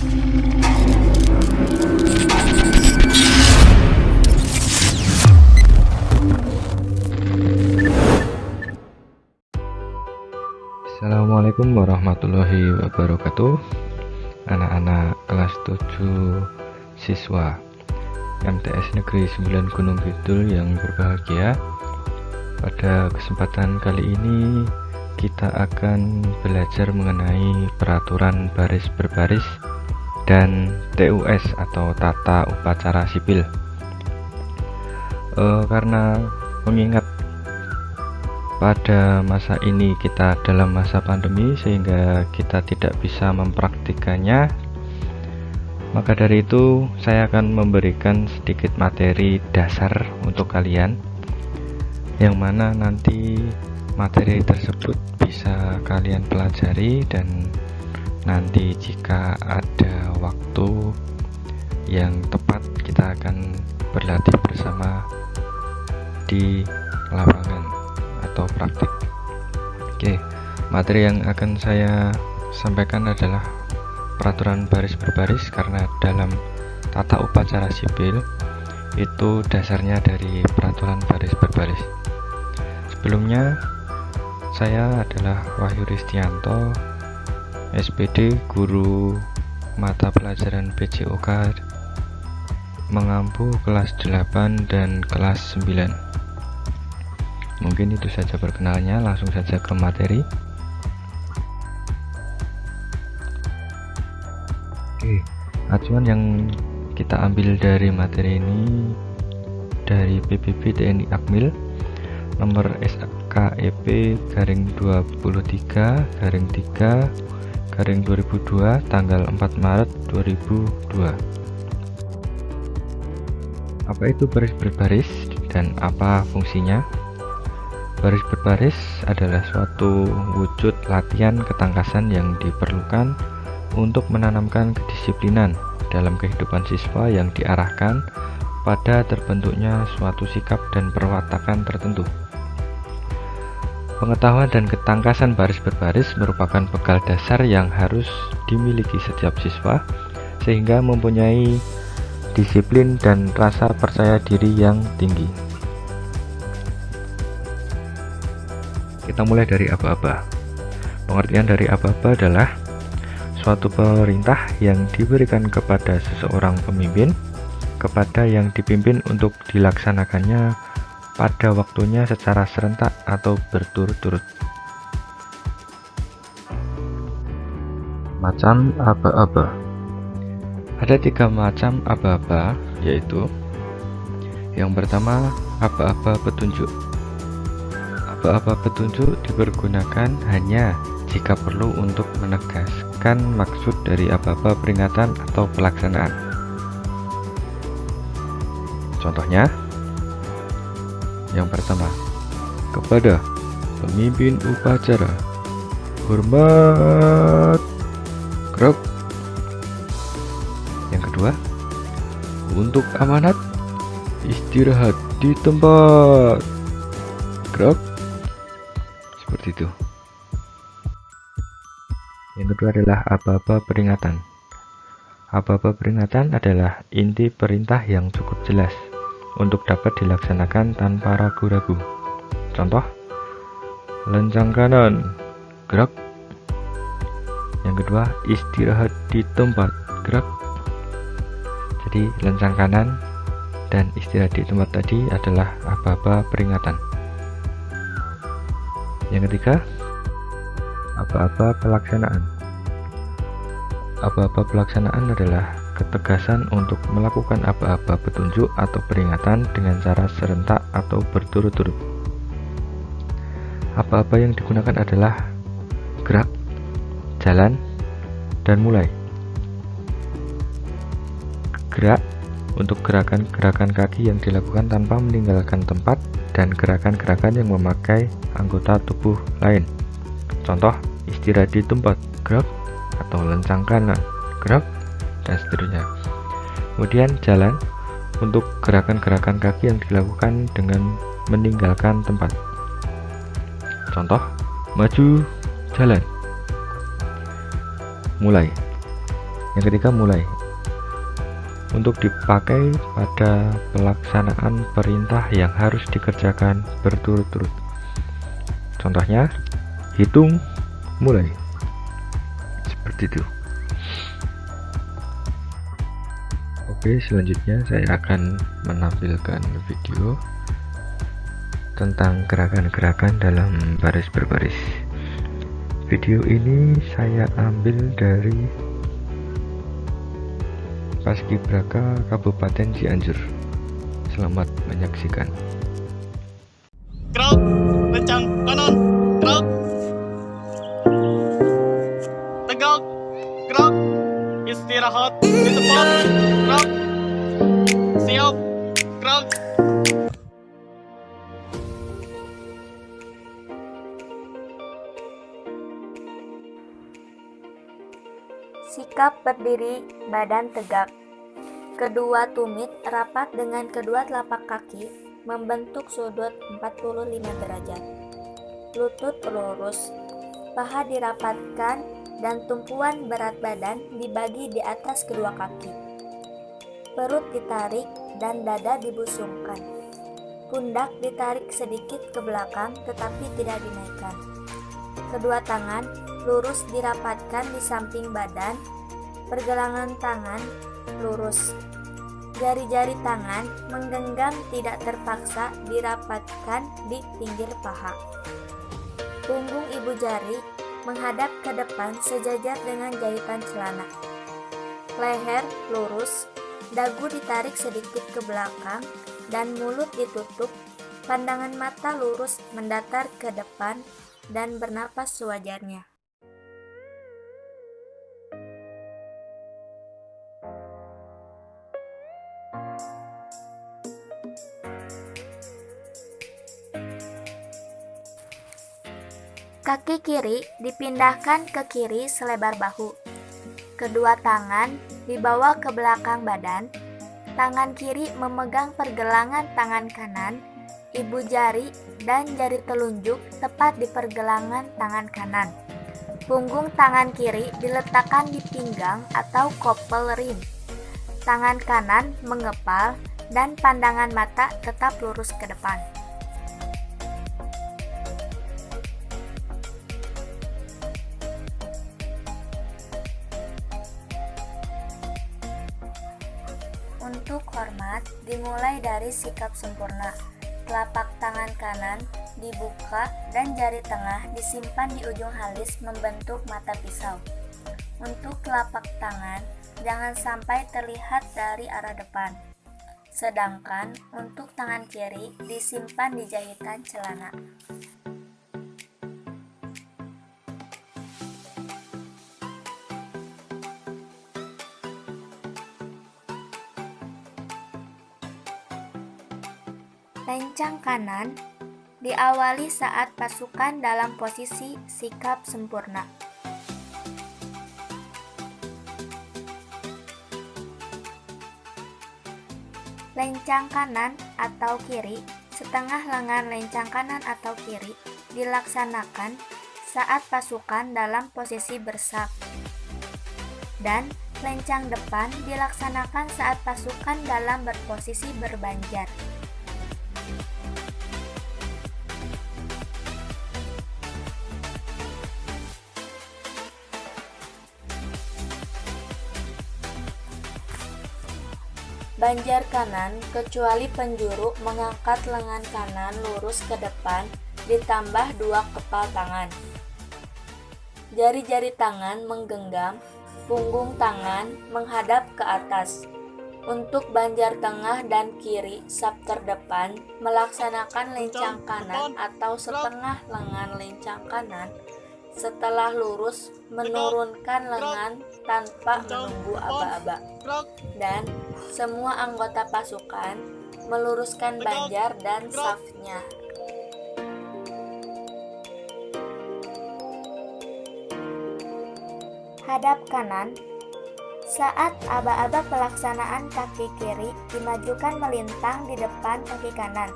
Assalamualaikum warahmatullahi wabarakatuh. Anak-anak kelas 7 siswa MTS Negeri 9 Gunung Kidul yang berbahagia. Pada kesempatan kali ini kita akan belajar mengenai peraturan baris berbaris dan TUS atau tata upacara sipil. Karena mengingat pada masa ini kita dalam masa pandemi sehingga kita tidak bisa mempraktikannya, maka dari itu saya akan memberikan sedikit materi dasar untuk kalian, yang mana nanti materi tersebut bisa kalian pelajari, dan nanti jika ada waktu yang tepat kita akan berlatih bersama di lapangan atau praktik. Oke, materi yang akan saya sampaikan adalah peraturan baris berbaris, karena dalam tata upacara sipil itu dasarnya dari peraturan baris berbaris. Sebelumnya, saya adalah Wahyu Ristianto, SPD, guru mata pelajaran PJOK Mengampu kelas 8 dan kelas 9. Mungkin itu saja perkenalannya, langsung saja ke materi. Oke, acuan yang kita ambil dari materi ini dari PBB TNI Akmil nomor SKEP /23/3/2002 tanggal 4 Maret 2002. Apa itu baris berbaris dan apa fungsinya? Baris berbaris adalah suatu wujud latihan ketangkasan yang diperlukan untuk menanamkan kedisiplinan dalam kehidupan siswa yang diarahkan pada terbentuknya suatu sikap dan perwatakan tertentu. Pengetahuan dan ketangkasan baris berbaris merupakan bekal dasar yang harus dimiliki setiap siswa sehingga mempunyai disiplin dan rasa percaya diri yang tinggi. Kita mulai dari aba-aba. Pengertian dari aba-aba adalah suatu perintah yang diberikan kepada seseorang pemimpin kepada yang dipimpin untuk dilaksanakannya pada waktunya secara serentak atau berturut-turut. Macam aba-aba. Ada 3 macam aba-aba, yaitu yang pertama, aba-aba petunjuk. Aba-aba petunjuk dipergunakan hanya jika perlu untuk menegaskan maksud dari aba-aba peringatan atau pelaksanaan. Contohnya, yang pertama, kepada pemimpin upacara, hormat, gerak. Yang kedua, untuk amanat, istirahat di tempat, gerak. Seperti itu. Yang kedua adalah aba-aba peringatan. Aba-aba peringatan adalah inti perintah yang cukup jelas untuk dapat dilaksanakan tanpa ragu-ragu. Contoh, lencang kanan, gerak. Yang kedua, istirahat di tempat, gerak. Jadi lencang kanan dan istirahat di tempat tadi adalah aba-aba peringatan. Yang ketiga, aba-aba pelaksanaan. Aba-aba pelaksanaan adalah ketegasan untuk melakukan aba-aba petunjuk atau peringatan dengan cara serentak atau berturut-turut. Aba-aba yang digunakan adalah gerak, jalan, dan mulai. Gerak untuk gerakan-gerakan kaki yang dilakukan tanpa meninggalkan tempat, dan gerakan-gerakan yang memakai anggota tubuh lain. Contoh, istirahat di tempat, gerak, atau lencang kanan, gerak, dan seterusnya. Kemudian jalan untuk gerakan-gerakan kaki yang dilakukan dengan meninggalkan tempat. Contoh, maju, jalan, mulai. Yang ketiga, mulai. Untuk dipakai pada pelaksanaan perintah yang harus dikerjakan berturut-turut. Contohnya, hitung, mulai. Seperti itu. Oke, selanjutnya saya akan menampilkan video tentang gerakan-gerakan dalam baris berbaris. Video ini saya ambil dari Paskibraka Kabupaten Cianjur. Selamat menyaksikan. Gerak, lencang kanan, gerak. Tegak, gerak. Istirahat di tempat, gerak. Siap, gerak. Sikap berdiri, badan tegak. Kedua tumit rapat dengan kedua telapak kaki membentuk sudut 45 derajat. Lutut lurus, paha dirapatkan dan tumpuan berat badan dibagi di atas kedua kaki. Perut ditarik dan dada dibusungkan. Pundak ditarik sedikit ke belakang tetapi tidak dinaikkan. Kedua tangan lurus dirapatkan di samping badan, pergelangan tangan lurus. Jari-jari tangan menggenggam tidak terpaksa dirapatkan di pinggir paha. Punggung ibu jari menghadap ke depan sejajar dengan jahitan celana. Leher lurus, dagu ditarik sedikit ke belakang dan mulut ditutup. Pandangan mata lurus mendatar ke depan dan bernapas sewajarnya. Kaki kiri dipindahkan ke kiri selebar bahu. Kedua tangan dibawa ke belakang badan. Tangan kiri memegang pergelangan tangan kanan. Ibu jari dan jari telunjuk tepat di pergelangan tangan kanan. Punggung tangan kiri diletakkan di pinggang atau kopel rim. Tangan kanan mengepal dan pandangan mata tetap lurus ke depan. Untuk hormat, dimulai dari sikap sempurna. Telapak tangan kanan dibuka dan jari tengah disimpan di ujung halis membentuk mata pisau. Untuk telapak tangan, jangan sampai terlihat dari arah depan. Sedangkan untuk tangan kiri disimpan di jahitan celana. Lencang kanan diawali saat pasukan dalam posisi sikap sempurna. Lencang kanan atau kiri, setengah lengan lencang kanan atau kiri dilaksanakan saat pasukan dalam posisi bersaf. Dan lencang depan dilaksanakan saat pasukan dalam berposisi berbanjar. Banjar kanan kecuali penjuru mengangkat lengan kanan lurus ke depan ditambah dua kepal tangan. Jari-jari tangan menggenggam, punggung tangan menghadap ke atas. Untuk banjar tengah dan kiri sap terdepan melaksanakan lencang kanan atau setengah lengan lencang kanan. Setelah lurus menurunkan lengan tanpa menunggu aba-aba. Dan semua anggota pasukan meluruskan banjar dan safnya. Hadap kanan. Saat aba-aba pelaksanaan kaki kiri dimajukan melintang di depan kaki kanan.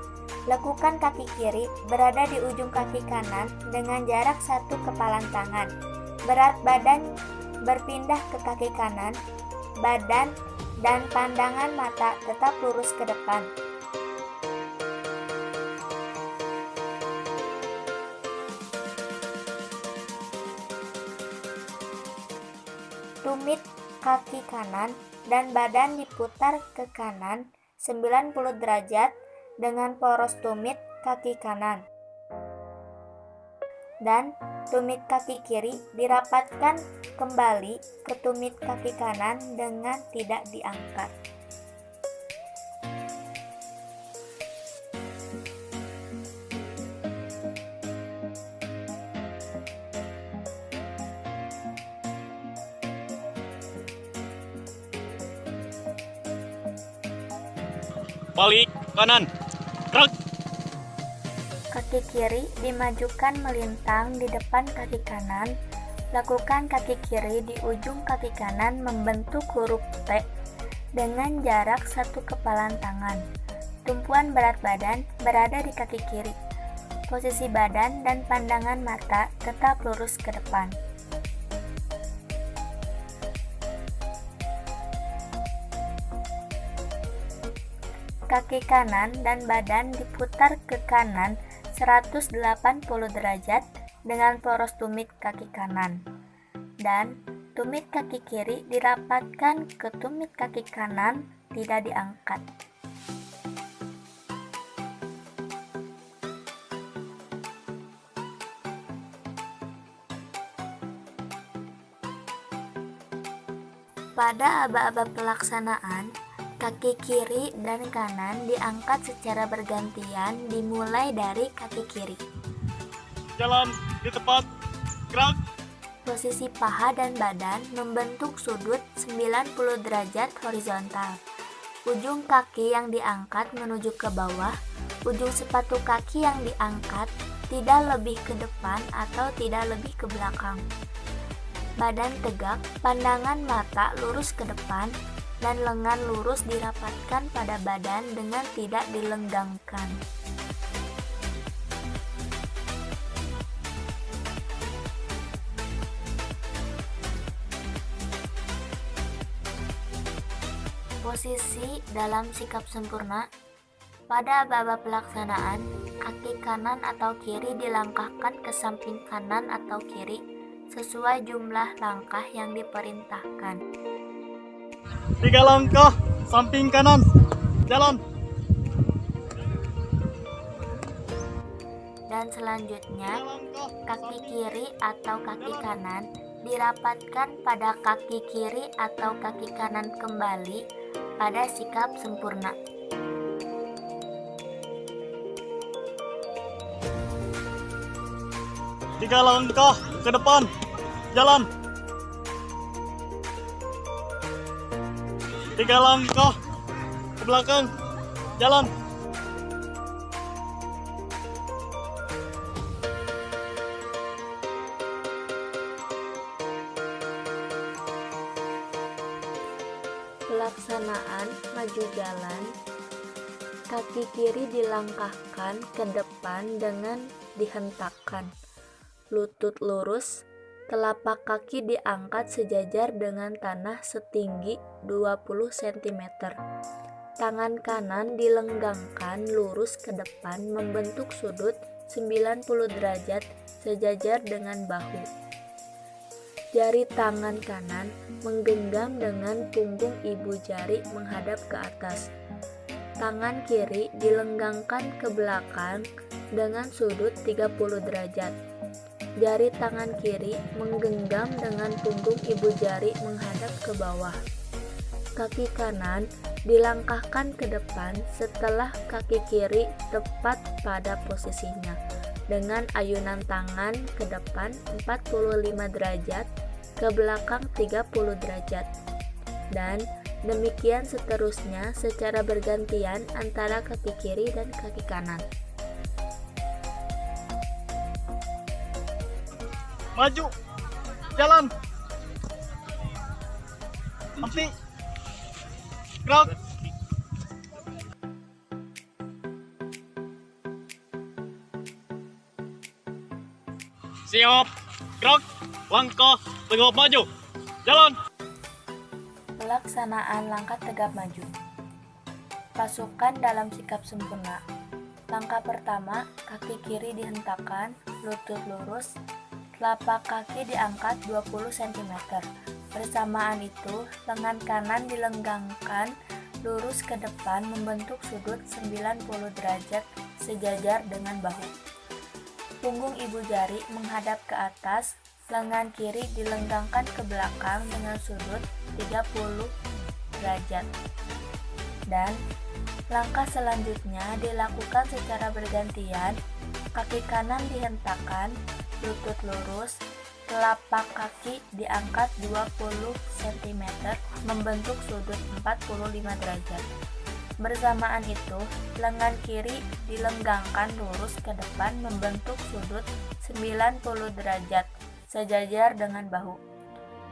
Lekukan kaki kiri berada di ujung kaki kanan dengan jarak 1 kepalan tangan. Berat badan berpindah ke kaki kanan, badan dan pandangan mata tetap lurus ke depan. Tumit kaki kanan dan badan diputar ke kanan 90 derajat dengan poros tumit kaki kanan. Dan tumit kaki kiri dirapatkan kembali ke tumit kaki kanan dengan tidak diangkat. Balik kanan. Gerak. Kaki kiri dimajukan melintang di depan kaki kanan. Lakukan kaki kiri di ujung kaki kanan membentuk huruf T dengan jarak 1 kepalan tangan. Tumpuan berat badan berada di kaki kiri. Posisi badan dan pandangan mata tetap lurus ke depan. Kaki kanan dan badan diputar ke kanan 180 derajat dengan poros tumit kaki kanan. Dan tumit kaki kiri dirapatkan ke tumit kaki kanan, tidak diangkat. Pada aba-aba pelaksanaan, kaki kiri dan kanan diangkat secara bergantian dimulai dari kaki kiri. Jalan di tempat. Gerak. Posisi paha dan badan membentuk sudut 90 derajat horizontal. Ujung kaki yang diangkat menuju ke bawah, ujung sepatu kaki yang diangkat tidak lebih ke depan atau tidak lebih ke belakang. Badan tegak, pandangan mata lurus ke depan, dan lengan lurus dirapatkan pada badan dengan tidak dilenggangkan. Posisi dalam sikap sempurna. Pada aba-aba pelaksanaan, kaki kanan atau kiri dilangkahkan ke samping kanan atau kiri sesuai jumlah langkah yang diperintahkan. 3 langkah samping kanan. Jalan. Dan selanjutnya, 3 langkah kaki kiri atau kaki kanan dirapatkan pada kaki kiri atau kaki kanan kembali pada sikap sempurna. Tiga langkah ke depan. Jalan. 3 langkah ke belakang. Jalan. Pelaksanaan maju jalan. Kaki kiri dilangkahkan ke depan dengan dihentakkan. Lutut lurus, telapak kaki diangkat sejajar dengan tanah setinggi 20 cm. Tangan kanan dilenggangkan lurus ke depan membentuk sudut 90 derajat sejajar dengan bahu. Jari tangan kanan menggenggam dengan punggung ibu jari menghadap ke atas. Tangan kiri dilenggangkan ke belakang dengan sudut 30 derajat. Jari tangan kiri menggenggam dengan punggung ibu jari menghadap ke bawah. Kaki kanan dilangkahkan ke depan setelah kaki kiri tepat pada posisinya, dengan ayunan tangan ke depan 45 derajat, ke belakang 30 derajat. Dan demikian seterusnya secara bergantian antara kaki kiri dan kaki kanan. Maju. Jalan. Henti. Gerak. Siap. Gerak. Langkah. Tegap maju. Jalan. Pelaksanaan langkah tegap maju. Pasukan dalam sikap sempurna. Langkah pertama, kaki kiri dihentakkan, lutut lurus, telapak kaki diangkat 20 cm. Bersamaan itu, lengan kanan dilenggangkan lurus ke depan membentuk sudut 90 derajat sejajar dengan bahu. Punggung ibu jari menghadap ke atas, lengan kiri dilenggangkan ke belakang dengan sudut 30 derajat. Dan langkah selanjutnya dilakukan secara bergantian, kaki kanan dihentakkan, lutut lurus, telapak kaki diangkat 20 cm membentuk sudut 45 derajat. Bersamaan itu, lengan kiri dilenggangkan lurus ke depan membentuk sudut 90 derajat sejajar dengan bahu.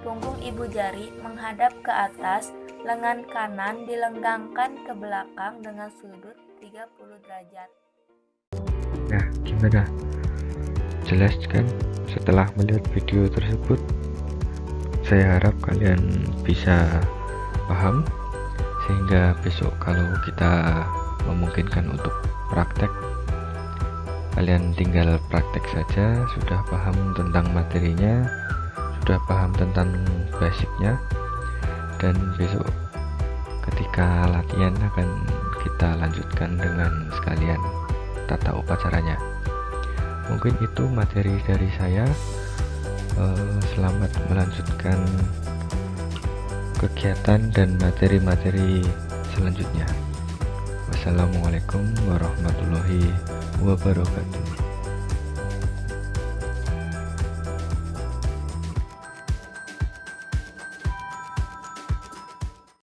Punggung ibu jari menghadap ke atas, lengan kanan dilenggangkan ke belakang dengan sudut 30 derajat. Nah, gimana? Jelas kan? Setelah melihat video tersebut, saya harap kalian bisa paham, sehingga besok kalau kita memungkinkan untuk praktek, kalian tinggal praktek saja, sudah paham tentang materinya, sudah paham tentang basicnya, dan besok ketika latihan akan kita lanjutkan dengan sekalian tata upacaranya. Mungkin itu materi dari saya. Selamat melanjutkan kegiatan dan materi-materi selanjutnya. Wassalamualaikum warahmatullahi wabarakatuh.